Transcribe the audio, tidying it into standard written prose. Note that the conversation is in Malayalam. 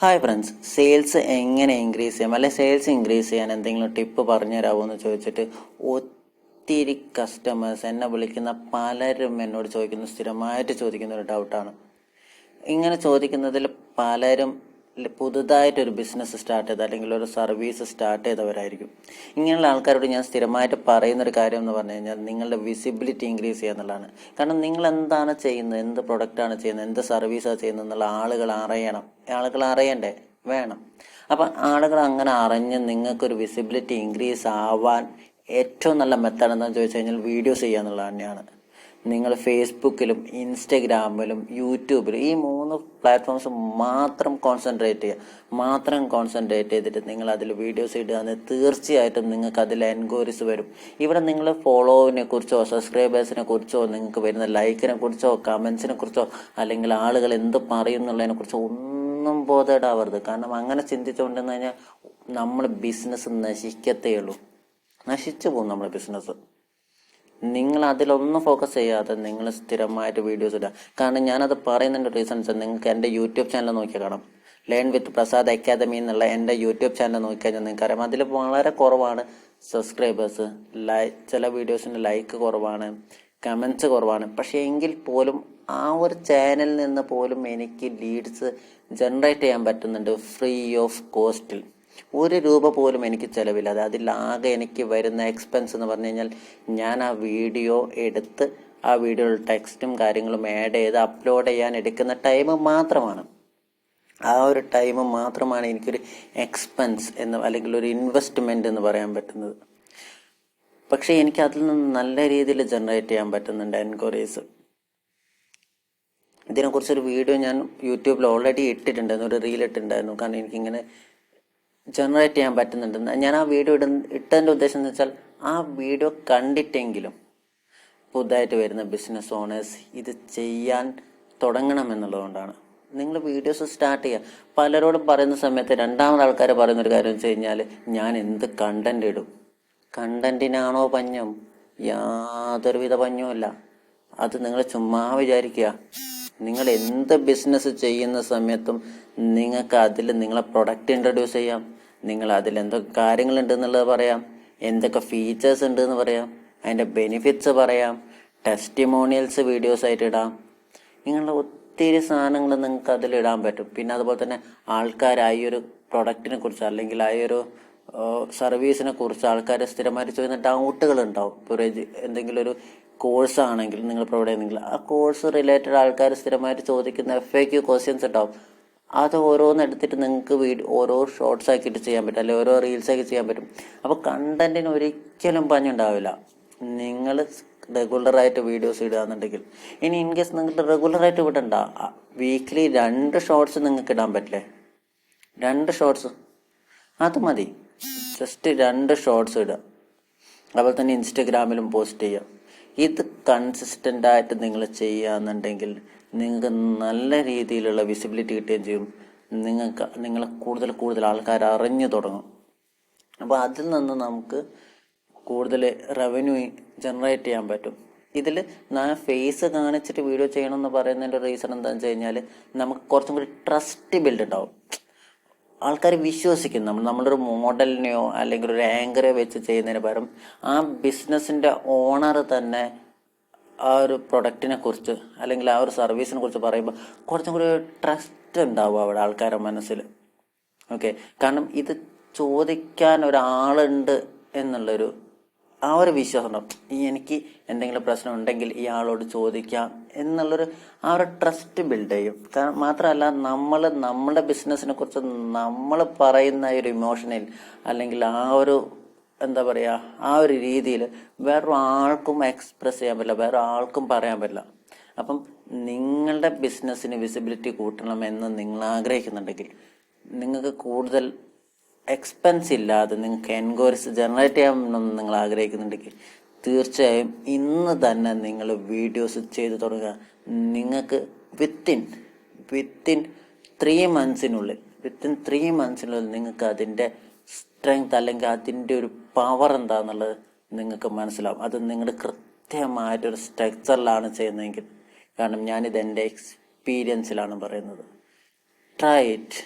ഹായ് ഫ്രണ്ട്സ്, സെയിൽസ് എങ്ങനെ ഇൻക്രീസ് ചെയ്യാം, അല്ലെ സെയിൽസ് ഇൻക്രീസ് ചെയ്യാൻ എന്തെങ്കിലും ടിപ്പ് പറഞ്ഞു തരാമോ എന്ന് ചോദിച്ചിട്ട് ഒത്തിരി കസ്റ്റമേഴ്സ് എന്നെ വിളിക്കുന്ന പലരും എന്നോട് സ്ഥിരമായിട്ട് ചോദിക്കുന്ന ഒരു ഡൗട്ടാണ്. ഇങ്ങനെ ചോദിക്കുന്നതിൽ പലരും പുതുതായിട്ടൊരു ബിസിനസ് സ്റ്റാർട്ട് ചെയ്ത് അല്ലെങ്കിൽ ഒരു സർവീസ് സ്റ്റാർട്ട് ചെയ്തവരായിരിക്കും. ഇങ്ങനെയുള്ള ആൾക്കാരോട് ഞാൻ സ്ഥിരമായിട്ട് പറയുന്നൊരു കാര്യം എന്ന് പറഞ്ഞു കഴിഞ്ഞാൽ നിങ്ങളുടെ വിസിബിലിറ്റി ഇൻക്രീസ് ചെയ്യുക എന്നുള്ളതാണ്. കാരണം നിങ്ങൾ എന്താണ് ചെയ്യുന്നത്, എന്ത് പ്രൊഡക്റ്റാണ് ചെയ്യുന്നത്, എന്ത് സർവീസാണ് ചെയ്യുന്നത് എന്നുള്ള ആളുകൾ അറിയണം. ആളുകൾ അറിയണ്ടേ? വേണം. അപ്പം ആളുകൾ അങ്ങനെ അറിഞ്ഞ് നിങ്ങൾക്കൊരു വിസിബിലിറ്റി ഇൻക്രീസ് ആവാൻ ഏറ്റവും നല്ല മെത്തേഡ് എന്താണെന്ന് ചോദിച്ചു കഴിഞ്ഞാൽ വീഡിയോസ് ചെയ്യുക എന്നുള്ളത് തന്നെയാണ്. നിങ്ങൾ ഫേസ്ബുക്കിലും ഇൻസ്റ്റഗ്രാമിലും യൂട്യൂബിലും ഈ 3 പ്ലാറ്റ്ഫോംസ് മാത്രം കോൺസെൻട്രേറ്റ് ചെയ്തിട്ട് നിങ്ങൾ അതിൽ വീഡിയോസ് ഇടുകയെന്ന് തീർച്ചയായിട്ടും നിങ്ങൾക്ക് അതിൽ എൻക്വയറീസ് വരും. ഇവിടെ നിങ്ങൾ ഫോളോവിനെ കുറിച്ചോ സബ്സ്ക്രൈബേഴ്സിനെ കുറിച്ചോ നിങ്ങൾക്ക് വരുന്ന ലൈക്കിനെ കുറിച്ചോ കമൻസിനെ കുറിച്ചോ അല്ലെങ്കിൽ ആളുകൾ എന്ത് പറയുന്നുള്ളതിനെ കുറിച്ചോ ഒന്നും ബോധേഡാവരുത്. കാരണം അങ്ങനെ ചിന്തിച്ചുകൊണ്ടെന്ന് കഴിഞ്ഞാൽ നമ്മൾ ബിസിനസ് നശിക്കത്തേ ഉള്ളൂ, നശിച്ചു പോകും നമ്മുടെ ബിസിനസ്. നിങ്ങൾ അതിലൊന്നും ഫോക്കസ് ചെയ്യാതെ നിങ്ങൾ സ്ഥിരമായിട്ട് വീഡിയോസ് ഇടുക. കാരണം ഞാനത് പറയുന്നതിൻ്റെ റീസൺസ് നിങ്ങൾക്ക് എൻ്റെ യൂട്യൂബ് ചാനൽ നോക്കിയാൽ കാണാം. ലേൺ വിത്ത് പ്രസാദ് അക്കാദമി എന്നുള്ള എൻ്റെ യൂട്യൂബ് ചാനൽ നോക്കിക്കഴിഞ്ഞാൽ നിങ്ങൾക്കറിയാം അതിൽ വളരെ കുറവാണ് സബ്സ്ക്രൈബേഴ്സ്, ചില വീഡിയോസിൻ്റെ ലൈക്ക് കുറവാണ്, കമൻസ് കുറവാണ്. പക്ഷേ എങ്കിൽ പോലും ആ ഒരു ചാനലിൽ നിന്ന് പോലും എനിക്ക് ലീഡ്സ് ജനറേറ്റ് ചെയ്യാൻ പറ്റുന്നുണ്ട് ഫ്രീ ഓഫ് കോസ്റ്റിൽ. 1 രൂപ പോലും എനിക്ക് ചിലവില്ലാതെ. അതിലാകെ എനിക്ക് വരുന്ന എക്സ്പെൻസ് എന്ന് പറഞ്ഞു കഴിഞ്ഞാൽ ഞാൻ ആ വീഡിയോ എടുത്ത് ആ വീഡിയോയിൽ ടെക്സ്റ്റും കാര്യങ്ങളും ആഡ് ചെയ്ത് അപ്ലോഡ് ചെയ്യാൻ എടുക്കുന്ന ടൈം മാത്രമാണ്. ആ ഒരു ടൈം മാത്രമാണ് എനിക്കൊരു എക്സ്പെൻസ് എന്ന് അല്ലെങ്കിൽ ഒരു ഇൻവെസ്റ്റ്മെന്റ് എന്ന് പറയാൻ പറ്റുന്നത്. പക്ഷെ എനിക്ക് അതിൽ നിന്ന് നല്ല രീതിയിൽ ജനറേറ്റ് ചെയ്യാൻ പറ്റുന്നുണ്ട് എൻക്വയറീസ്. ഇതിനെക്കുറിച്ചൊരു വീഡിയോ ഞാൻ യൂട്യൂബിൽ ഓൾറെഡി ഇട്ടിട്ടുണ്ടായിരുന്നു, ഒരു റീൽ ഇട്ടിട്ടുണ്ടായിരുന്നു. കാരണം എനിക്കിങ്ങനെ ജനറേറ്റ് ചെയ്യാൻ പറ്റുന്നുണ്ട്. ഞാൻ ആ വീഡിയോ ഇട്ടതിൻ്റെ ഉദ്ദേശം എന്ന് വെച്ചാൽ ആ വീഡിയോ കണ്ടിട്ടെങ്കിലും പുതുതായിട്ട് വരുന്ന ബിസിനസ് ഓണേഴ്സ് ഇത് ചെയ്യാൻ തുടങ്ങണം എന്നുള്ളതുകൊണ്ടാണ്. നിങ്ങൾ വീഡിയോസ് സ്റ്റാർട്ട് ചെയ്യുക. പലരോടും പറയുന്ന സമയത്ത് രണ്ടാമത് ആൾക്കാർ പറയുന്നൊരു കാര്യം വെച്ച് കഴിഞ്ഞാൽ ഞാൻ എന്ത് കണ്ടന്റ് ഇടും. കണ്ടന്റിനാണോ പഞ്ഞം? യാതൊരുവിധ പഞ്ഞവുമില്ല. അത് നിങ്ങൾ ചുമ്മാ വിചാരിക്കുക. നിങ്ങൾ എന്ത് ബിസിനസ് ചെയ്യുന്ന സമയത്തും നിങ്ങൾക്ക് അതിൽ നിങ്ങളെ പ്രൊഡക്റ്റ് ഇൻട്രൊഡ്യൂസ് ചെയ്യാം, നിങ്ങൾ അതിൽ എന്തൊക്കെ കാര്യങ്ങളുണ്ട് എന്നുള്ളത് പറയാം, എന്തൊക്കെ ഫീച്ചേഴ്സ് ഉണ്ട് എന്ന് പറയാം, അതിൻ്റെ ബെനിഫിറ്റ്സ് പറയാം, ടെസ്റ്റിമോണിയൽസ് വീഡിയോസ് ആയിട്ട് ഇടാം. ഇങ്ങനെയുള്ള ഒത്തിരി സാധനങ്ങൾ നിങ്ങൾക്ക് അതിൽ ഇടാൻ പറ്റും. പിന്നെ അതുപോലെ തന്നെ ആൾക്കാർ ആ ഒരു പ്രൊഡക്റ്റിനെ കുറിച്ച് അല്ലെങ്കിൽ ആ ഒരു സർവീസിനെ കുറിച്ച് ആൾക്കാർ സ്ഥിരമായിട്ട് ചോദിക്കുന്ന ഡൗട്ടുകൾ ഉണ്ടാവും. ഇപ്പോൾ എന്തെങ്കിലും ഒരു കോഴ്സ് ആണെങ്കിൽ നിങ്ങൾ പ്രൊവൈഡ് ചെയ്യുന്നെങ്കിൽ ആ കോഴ്സ് റിലേറ്റഡ് ആൾക്കാർ സ്ഥിരമായിട്ട് ചോദിക്കുന്ന FAQ ക്വസ്റ്റ്യൻസ് ഉണ്ടാവും. അത് ഓരോന്ന് എടുത്തിട്ട് നിങ്ങൾക്ക് ഓരോ ഷോർട്സ് ആക്കിയിട്ട് ചെയ്യാൻ പറ്റും, അല്ലെങ്കിൽ ഓരോ റീൽസ് ആക്കി ചെയ്യാൻ പറ്റും. അപ്പോൾ കണ്ടന്റിന് ഒരിക്കലും പഞ്ഞുണ്ടാവില്ല നിങ്ങൾ റെഗുലറായിട്ട് വീഡിയോസ് ഇടുകയെന്നുണ്ടെങ്കിൽ. ഇനി ഇൻ കേസ് നിങ്ങൾക്ക് റെഗുലറായിട്ട് വിടണ്ട, വീക്ക്ലി 2 ഷോർട്സ് നിങ്ങൾക്ക് ഇടാൻ പറ്റില്ലേ? 2 ഷോർട്സ് അത് മതി. ജസ്റ്റ് 2 ഷോർട്സ് ഇടുക. അതുപോലെ തന്നെ ഇൻസ്റ്റഗ്രാമിലും പോസ്റ്റ് ചെയ്യുക. ഇത് കൺസിസ്റ്റൻ്റ് ആയിട്ട് നിങ്ങൾ ചെയ്യുകയെന്നുണ്ടെങ്കിൽ നിങ്ങൾക്ക് നല്ല രീതിയിലുള്ള വിസിബിലിറ്റി കിട്ടുകയും ചെയ്യും. നിങ്ങളെ കൂടുതൽ ആൾക്കാർ അറിഞ്ഞു തുടങ്ങും. അപ്പോൾ അതിൽ നിന്ന് നമുക്ക് കൂടുതൽ റവന്യൂ ജനറേറ്റ് ചെയ്യാൻ പറ്റും. ഇതിൽ ഞാൻ ഫേസ് കാണിച്ചിട്ട് വീഡിയോ ചെയ്യണമെന്ന് പറയുന്നതിൻ്റെ റീസൺ എന്താണെന്ന് വെച്ച് കഴിഞ്ഞാൽ നമുക്ക് കുറച്ചും കൂടി ട്രസ്റ്റ് ബിൽഡ് ഉണ്ടാവും. ആൾക്കാർ വിശ്വസിക്കും നമ്മളൊരു മോഡലിനെയോ അല്ലെങ്കിൽ ഒരു ആങ്കറെ വെച്ച് ചെയ്യുന്നതിന് പകരം ആ ബിസിനസ്സിൻ്റെ ഓണർ തന്നെ ആ ഒരു പ്രൊഡക്റ്റിനെ കുറിച്ച് അല്ലെങ്കിൽ ആ ഒരു സർവീസിനെ കുറിച്ച് പറയുമ്പോൾ കുറച്ചും കൂടി ട്രസ്റ്റ് ഉണ്ടാവും അവിടെ ആൾക്കാരുടെ മനസ്സിൽ. ഓക്കെ, കാരണം ഇത് ചോദിക്കാൻ ഒരാളുണ്ട് എന്നുള്ളൊരു ആ ഒരു വിശ്വാസം ഉണ്ടാവും. എനിക്ക് എന്തെങ്കിലും പ്രശ്നം ഉണ്ടെങ്കിൽ ഈ ആളോട് ചോദിക്കാം എന്നുള്ളൊരു ആ ഒരു ട്രസ്റ്റ് ബിൽഡ് ചെയ്യും. കാരണം മാത്രമല്ല നമ്മുടെ ബിസിനസ്സിനെ കുറിച്ച് നമ്മൾ പറയുന്ന ഒരു ഇമോഷനിൽ അല്ലെങ്കിൽ ആ ഒരു എന്താ പറയുക ആ ഒരു രീതിയിൽ വേറൊരു ആൾക്കും എക്സ്പ്രസ് ചെയ്യാൻ പറ്റില്ല, വേറെ ആൾക്കും പറയാൻ പറ്റില്ല. അപ്പം നിങ്ങളുടെ ബിസിനസ്സിന് വിസിബിലിറ്റി കൂട്ടണമെന്ന് നിങ്ങൾ ആഗ്രഹിക്കുന്നുണ്ടെങ്കിൽ, നിങ്ങൾക്ക് കൂടുതൽ എക്സ്പെൻസ് ഇല്ലാതെ നിങ്ങൾക്ക് എൻക്വയറീസ് ജനറേറ്റ് ചെയ്യാമെന്ന് നിങ്ങൾ ആഗ്രഹിക്കുന്നുണ്ടെങ്കിൽ തീർച്ചയായും ഇന്ന് തന്നെ നിങ്ങൾ വീഡിയോസ് ചെയ്തു തുടങ്ങുക. നിങ്ങൾക്ക് വിത്തിൻ 3 മന്ത്സിനുള്ളിൽ നിങ്ങൾക്ക് അതിൻ്റെ സ്ട്രെങ്ത് അല്ലെങ്കിൽ അതിൻ്റെ ഒരു പവർ എന്താണെന്നുള്ളത് നിങ്ങൾക്ക് മനസ്സിലാവും. അത് നിങ്ങൾ കൃത്യമായിട്ടൊരു സ്ട്രക്ചറിലാണ് ചെയ്യുന്നതെങ്കിൽ. കാരണം ഞാനിത് എൻ്റെ എക്സ്പീരിയൻസിലാണ് പറയുന്നത്. Try it.